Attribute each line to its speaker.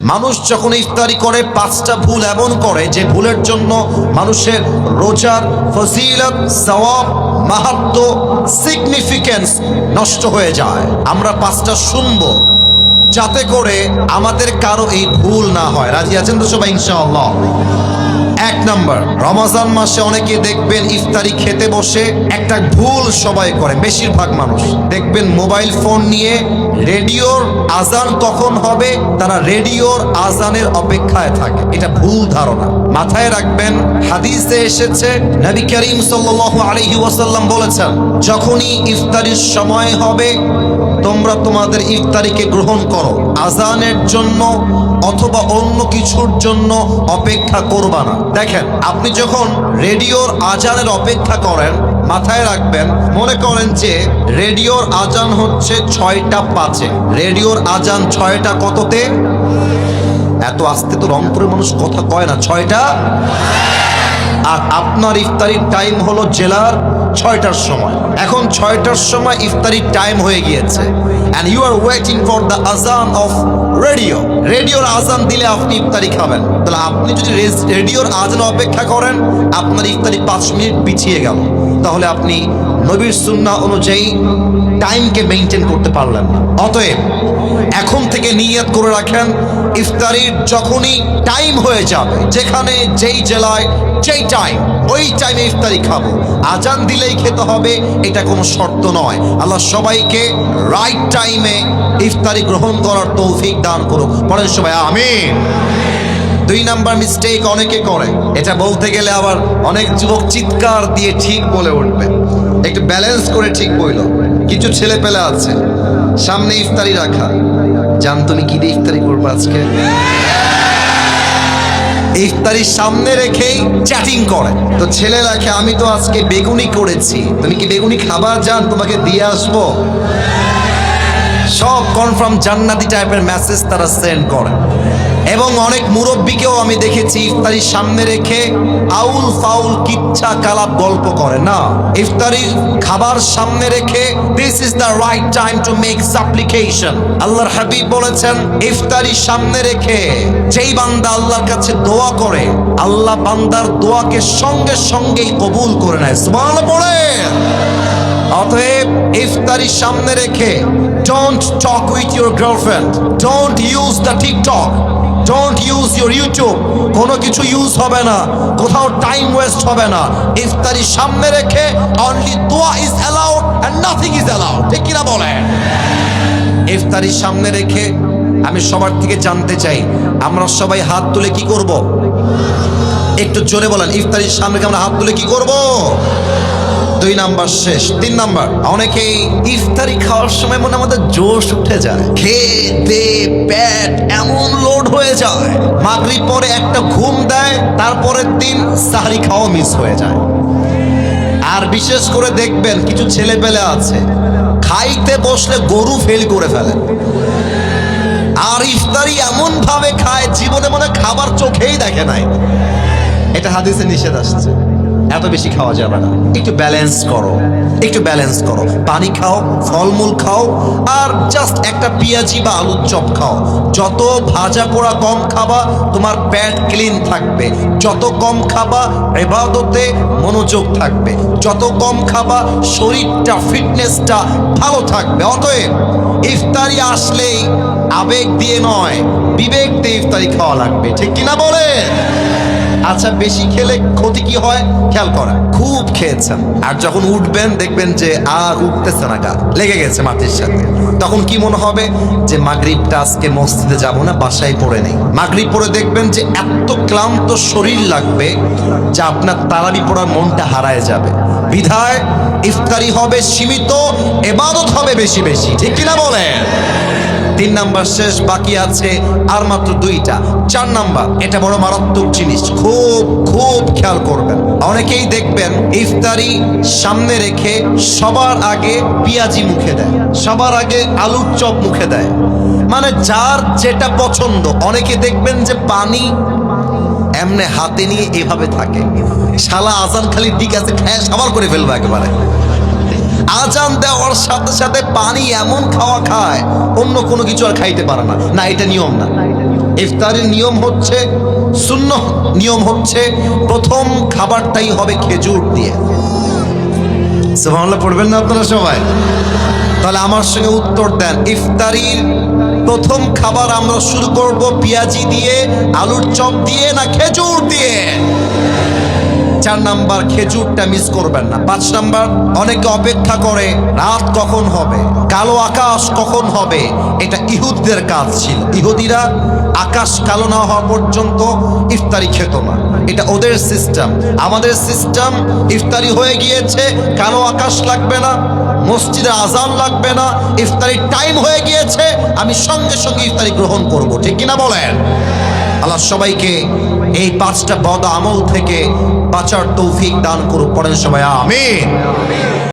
Speaker 1: মানুষ যখন ইফতারি করে পাঁচটা ভুল এমন করে যে ভুলের জন্য মানুষের রোজার ফজিলত, সওয়াব, মাহাত্ম্য, সিগনিফিকেন্স নষ্ট হয়ে যায়। আমরা পাঁচটা শুনবো যাতে করে আমাদের কারো এই ভুল না হয়। রাজি আছেন তো সবাই ইনশাআল্লাহ? এক নাম্বার, রমজান মাসে অনেকে দেখবেন ইফতারি খেতে বসে একটা ভুল সবাই করে, বেশিরভাগ মানুষ দেখবেন মোবাইল ফোন নিয়ে রেডিওর আজান কখন হবে তারা রেডিওর আজানের অপেক্ষায় থাকে। এটা ভুল ধারণা, মাথায় রাখবেন। হাদিসে এসেছে নবী করিম সাল্লাল্লাহু আলাইহি ওয়াসাল্লাম বলেছেন, যখনই ইফতারির সময় হবে তোমরা তোমাদের ইফতারিকে গ্রহণ করো, আজানের জন্য অথবা অন্য কিছুর জন্য অপেক্ষা করবা না। দেখেন, আপনি যখন রেডিওর আজানের অপেক্ষা করেন, মাথায় রাখবেন, মনে করেন যে রেডিওর আজান হচ্ছে 6টা 5-এ, রেডিওর আজান 6টা কততে? এত আস্তে তো রংপুরের মানুষ কথা কয় না, 6টা। আর আপনার ইফতারির টাইম হলো জেলার 6টার সময়। এখন 6টার সময় ইফতারির টাইম হয়ে গিয়েছে, and you are waiting for the azan of radio. রেডিওর আজান দিলে আপনি ইফতারি খাবেন। তাহলে আপনি যদি রেডিওর আজান অপেক্ষা করেন, আপনার ইফতারি 5 মিনিট পিছিয়ে গেল, তাহলে আপনি নবীর সুন্নাহ অনুযায়ী টাইমকে মেনটেন করতে পারলেন না। অতএব এখন থেকে নিয়ত করে রাখেন, ইফতারির যখনই টাইম হয়ে যাবে, যেখানে যেই জেলায় যেই টাইম, ওই টাইমে ইফতারি খাবো। আজান দিলেই খেতে হবে এটা কোনো শর্ত নয়। আল্লাহ সবাইকে রাইট টাইমে ইফতারি গ্রহণ করার তৌফিক দান করুক। পরের সবাই আমিন। 2 নাম্বার মিস্টেক অনেকে করে, এটা বলতে গেলে আবার অনেক যুবক চিৎকার দিয়ে ঠিক বলে উঠবে, একটু ব্যালেন্স করে ঠিক বইল। কিছু ছেলে পেলে আছে সামনে ইফতারি রাখা, জান তুমি কি দিয়ে ইফতারি করবো আজকে? ইফতারি সামনে রেখেই চ্যাটিং করে। তো ছেলে রাখে, আমি তো আজকে বেগুনি করেছি, তুমি কি বেগুনি খাবার জান, তোমাকে দিয়ে আসবো। সব কনফার্ম জান্নাতি টাইপের মেসেজ তারা সেন্ড করে। এবং অনেক মুরব্বীকেও আমি দেখেছি ইফতারির সামনে রেখে আউল ফাউল কিচ্ছা কালাপ গল্প করে। না, ইফতারির খাবার সামনে রেখে this is the right time to make সাপ্লিকেশন। আল্লাহর হাবিব বলেছেন, ইফতারির সামনে রেখে যেই বান্দা আল্লাহর কাছে দোয়া করে, আল্লাহ বান্দার দোয়াকে সঙ্গে সঙ্গেই কবুল করে নেয়। সুবহানাল্লাহ পড়ে। অতএব ইফতারির সামনে রেখে don't talk with your girlfriend, don't use the TikTok, don't use your YouTube. কোনো কিছু ইউজ হবে না, কোথাও টাইম ওয়েস্ট হবে না। ইফতারির সামনে রেখে অনলি দোয়া is allowed and nothing is allowed. ঠিক কিনা বলেন? ইফতারির সামনে রেখে আমি সবার থেকে জানতে চাই, আমরা সবাই হাত তুলে কি করব? একটু জোরে বলেন, ইফতারির সামনে আমরা হাত তুলে কি করব? 2 নাম্বার শেষ। 3 নাম্বার, অনেকেই ইফতারি খাওয়ার সময় মনে আমাদের জোশ উঠে যায়, খেতে পেট এমন লোড হয়ে যায়, মাগরিব পরে একটা ঘুম দেয়, তারপরের দিন সাহরি খাওয়া মিস হয়ে যায়। আর বিশেষ করে দেখবেন কিছু ছেলে পেলে আছে খাইতে বসলে গরু ফেল করে ফেলে, আর ইফতারি এমন ভাবে খায় জীবনে মনে খাবার চোখেই দেখে নাই। এটা হাদিসে নিষেধ আসছে, এত বেশি খাওয়া যাবে না। একটু ব্যালেন্স করো, একটু ব্যালেন্স করো। পানি খাও, ফলমূল খাও, আর জাস্ট একটা পেঁয়াজি বা আলুর চপ খাও। যত ভাজা পোড়া কম খাবা, তোমার পেট ক্লিন থাকবে। যত কম খাবা, ইবাদতে মনোযোগ থাকবে। যত কম খাবা, শরীরটা, ফিটনেসটা ভালো থাকবে। অতএব ইফতারি আসলেই আবেগ দিয়ে নয়, বিবেক দিয়ে ইফতারি খাওয়া লাগবে। ঠিক কিনা বলে? আচ্ছা, বেশি খেলে ক্ষতি কি হয় খেয়াল করেন। খুব খেয়েছেন আর যখন উঠবেন দেখবেন যে আর উঠতেছে না, গা লেগে গেছে মাটির সাথে, তখন কি মনে হবে যে মাগরিবটা আজকে মসজিদে যাব না, বাসায় পড়ে নেই। মাগরিব পড়ে দেখবেন যে এত ক্লান্ত শরীর লাগবে যে আপনার তারাবি পড়ার মনটা হারায় যাবে। বিধায় ইফতারি হবে সীমিত, ইবাদত হবে বেশি বেশি। ঠিক কিনা বলেন? 3 নাম্বার শেষ, বাকি আছে আর মাত্র 2টা। 4 নাম্বার, এটা বড় মারাত্মক জিনিস, খুব খুব খেয়াল করবেন। অনেকেই দেখবেন ইফতারি সামনে রেখে সবার আগে পেঁয়াজি মুখে দেয়, সবার আগে আলুর চপ মুখে দেয়, মানে যার যেটা পছন্দ। অনেকে দেখবেন যে পানি এমনে হাতে নিয়ে এভাবে থাকে, শালা আজান খালি ঠিক আছে, খায় সাবার করে ফেলবো একেবারে। আজান দেওয়ার সাথে সাথে পানি এমন খাওয়া খায় অন্য কোনো কিছু আর খাইতে পারে না। না, এটা নিয়ম না। ইফতারের নিয়ম হচ্ছে, সুন্নাহ নিয়ম হচ্ছে, প্রথম খাবারটাই হবে খেজুর দিয়ে। সুবহানাল্লাহ পড়বেন না আপনারা সবাই? তাহলে আমার সঙ্গে উত্তর দেন, ইফতারির প্রথম খাবার আমরা শুরু করব পেঁয়াজি দিয়ে, আলুর চপ দিয়ে, না খেজুর দিয়ে? 4 নাম্বার, খেজুরটা মিস করবেন না। 5 নাম্বার, অনেকে অপেক্ষা করে রাত কখন হবে, কালো আকাশ কখন হবে। এটা ইহুদিদের কাজ ছিল। ইহুদিরা আকাশ কালো না হওয়া পর্যন্ত ইফতারি খেত না, এটা ওদের সিস্টেম। আমাদের সিস্টেম, ইফতারি হয়ে গিয়েছে, কালো আকাশ লাগবে না, মসজিদে আজান লাগবে না, ইফতারির টাইম হয়ে গিয়েছে, আমি সঙ্গে সঙ্গে ইফতারি গ্রহণ করব। ঠিক কিনা বলেন? আল্লাহ সবাইকে এই 5টা বদ আমল থেকে বাঁচার তৌফিক দান করুক। পড়েন সবাই আমিন।